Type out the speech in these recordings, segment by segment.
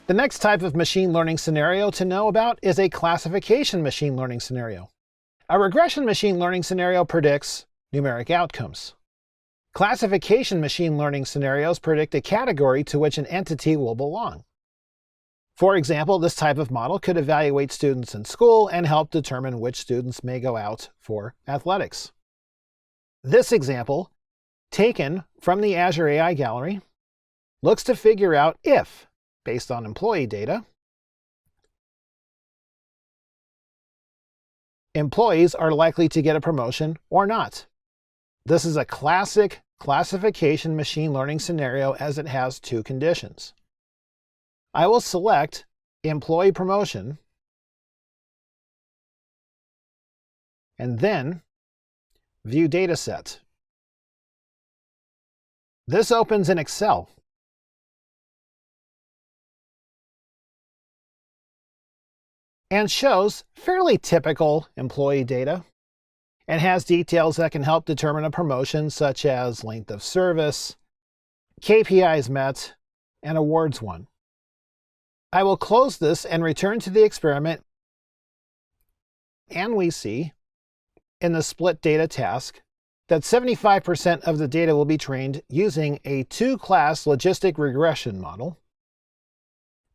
The next type of machine learning scenario to know about is a classification machine learning scenario. A regression machine learning scenario predicts numeric outcomes. Classification machine learning scenarios predict a category to which an entity will belong. For example, this type of model could evaluate students in school and help determine which students may go out for athletics. This example, taken from the Azure AI Gallery, looks to figure out if, based on employee data, employees are likely to get a promotion or not. This is a classic classification machine learning scenario as it has two conditions. I will select Employee Promotion and then View Dataset. This opens in Excel. And shows fairly typical employee data and has details that can help determine a promotion such as length of service, KPIs met, and awards won. I will close this and return to the experiment, and we see in the split data task that 75% of the data will be trained using a two-class logistic regression model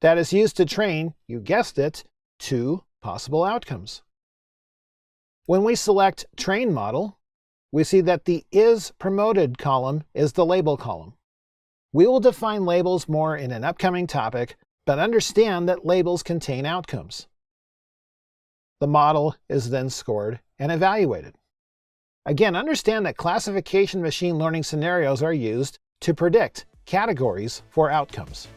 that is used to train, you guessed it, two possible outcomes. When we select Train Model, we see that the Is Promoted column is the label column. We will define labels more in an upcoming topic, but understand that labels contain outcomes. The model is then scored and evaluated. Again, understand that classification machine learning scenarios are used to predict categories for outcomes.